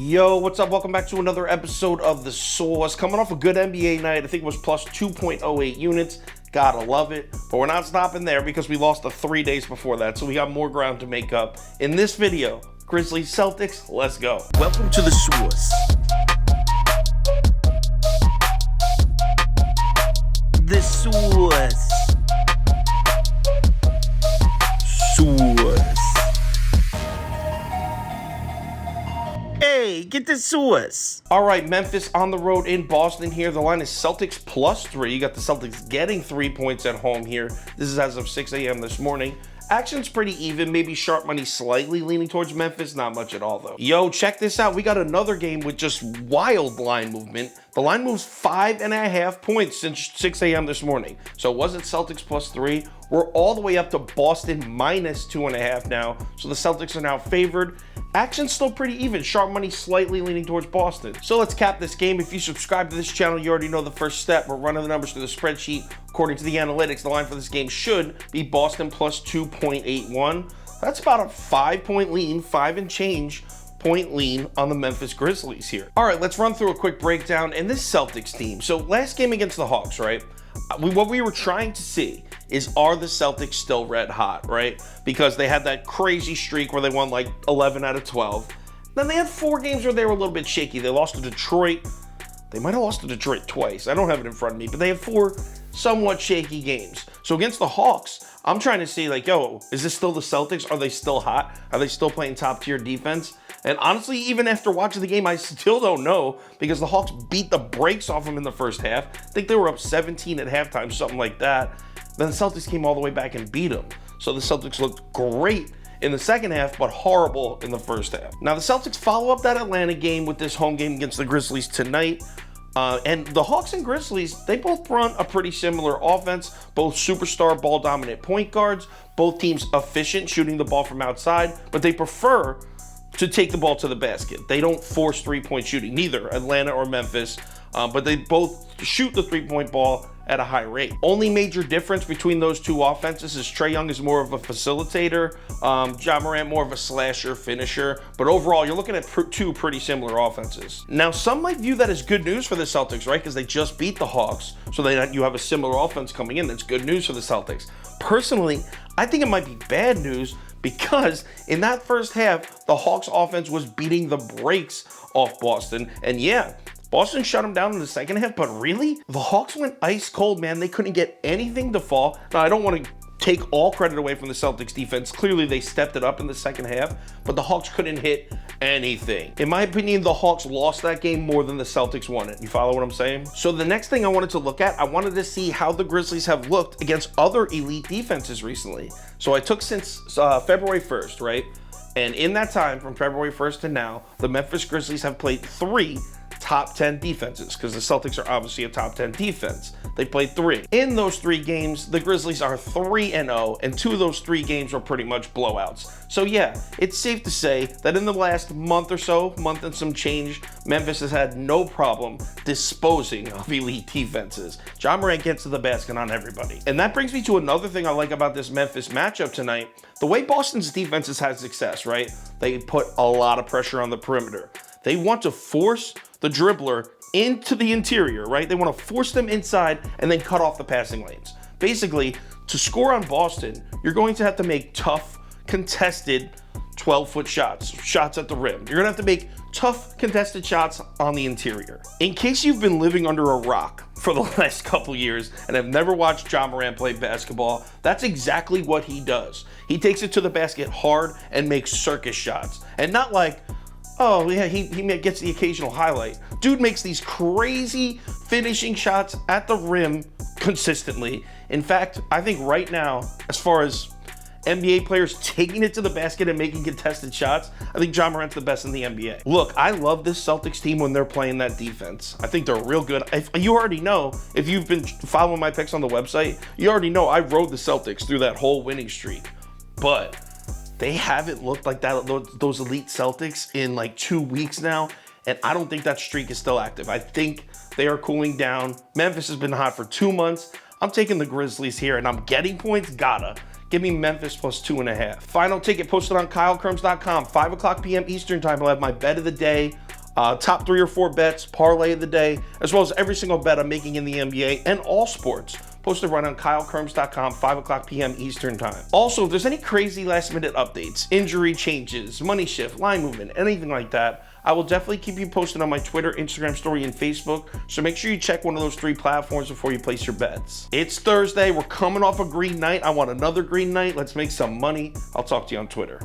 Yo, what's up? Welcome back to another episode of The Source. Coming off a good NBA night, I think it was plus 2.08 units. Gotta love it. But we're not stopping there because we lost the 3 days before that, so we got more ground to make up. In this video, Grizzlies Celtics, let's go. Welcome to The Source. The Source. Source. Hey, get the Source. All right, Memphis on the road in Boston here. The line is Celtics +3. You got the Celtics getting 3 points at home here. This is as of 6 a.m. this morning. Action's pretty even, maybe sharp money slightly leaning towards Memphis, not much at all though. Yo, check this out. We got another game with just wild line movement. The line moves 5.5 points since 6 a.m. this morning. So it wasn't Celtics +3. We're all the way up to Boston -2.5 now. So the Celtics are now favored. Action's still pretty even, sharp money slightly leaning towards Boston. So let's cap this game. If you subscribe to this channel, you already know the first step. We're running the numbers through the spreadsheet. According to the analytics, the line for this game should be Boston plus 2.81. That's about a 5-point lean, 5 and change point lean on the Memphis Grizzlies here. All right, let's run through a quick breakdown in this Celtics team. So last game against the Hawks, right? What we were trying to see is, are the Celtics still red hot, right? Because they had that crazy streak where they won like 11 out of 12. Then they had 4 games where they were a little bit shaky. They lost to Detroit. They might have lost to Detroit twice. I don't have it in front of me, but they have 4 somewhat shaky games. So against the Hawks, I'm trying to see like, yo, is this still the Celtics? Are they still hot? Are they still playing top tier defense? And honestly, even after watching the game, I still don't know because the Hawks beat the brakes off them in the first half. I think they were up 17 at halftime, something like that. Then the Celtics came all the way back and beat them. So the Celtics looked great in the second half, but horrible in the first half. Now the Celtics follow up that Atlanta game with this home game against the Grizzlies tonight. And the Hawks and Grizzlies, they both run a pretty similar offense, both superstar ball dominant point guards, both teams efficient shooting the ball from outside, but they prefer to take the ball to the basket. They don't force 3-point shooting, neither Atlanta or Memphis, but they both shoot the 3-point ball at a high rate. Only major difference between those two offenses is Trae Young is more of a facilitator, Ja Morant more of a slasher, finisher, but overall you're looking at two pretty similar offenses. Now some might view that as good news for the Celtics, right? Because they just beat the Hawks, so you have a similar offense coming in. That's good news for the Celtics. Personally, I think it might be bad news because in that first half, the Hawks offense was beating the brakes off Boston, and yeah, Boston shut them down in the second half, but really? The Hawks went ice cold, man. They couldn't get anything to fall. Now, I don't want to take all credit away from the Celtics defense. Clearly, they stepped it up in the second half, but the Hawks couldn't hit anything. In my opinion, the Hawks lost that game more than the Celtics won it. You follow what I'm saying? So the next thing I wanted to look at, I wanted to see how the Grizzlies have looked against other elite defenses recently. So I took since February 1st, right? And in that time, from February 1st to now, the Memphis Grizzlies have played 3 top 10 defenses, because the Celtics are obviously a top 10 defense. They played 3. In those 3 games, the Grizzlies are 3-0, and 2 of those 3 games were pretty much blowouts. So yeah, it's safe to say that in the last month or so, month and some change, Memphis has had no problem disposing of elite defenses. Ja Morant gets to the basket on everybody. And that brings me to another thing I like about this Memphis matchup tonight. The way Boston's defense has had success, right? They put a lot of pressure on the perimeter. They want to force the dribbler into the interior, right? They want to force them inside and then cut off the passing lanes. Basically, to score on Boston, you're going to have to make tough, contested 12-foot shots at the rim. You're going to have to make tough, contested shots on the interior. In case you've been living under a rock for the last couple years and have never watched Ja Morant play basketball, that's exactly what he does. He takes it to the basket hard and makes circus shots. And not like, oh yeah, he gets the occasional highlight. Dude makes these crazy finishing shots at the rim consistently. In fact, I think right now, as far as NBA players taking it to the basket and making contested shots, I think Ja Morant's the best in the NBA. Look, I love this Celtics team when they're playing that defense. I think they're real good. You already know, if you've been following my picks on the website, you already know I rode the Celtics through that whole winning streak. But they haven't looked like that, those elite Celtics in like 2 weeks now, and I don't think that streak is still active. I think they are cooling down. Memphis has been hot for 2 months. I'm taking the Grizzlies here, and I'm getting points. Gotta. Give me Memphis plus 2.5. Final ticket posted on KyleKirms.com. 5 o'clock p.m. Eastern time. I'll have my bet of the day. top 3 or 4 bets, parlay of the day, as well as every single bet I'm making in the NBA and all sports. Posted right on KyleKirms.com, 5 o'clock p.m. Eastern time. Also, if there's any crazy last minute updates, injury changes, money shift, line movement, anything like that, I will definitely keep you posted on my Twitter, Instagram story, and Facebook. So make sure you check one of those 3 platforms before you place your bets. It's Thursday. We're coming off a green night. I want another green night. Let's make some money. I'll talk to you on Twitter.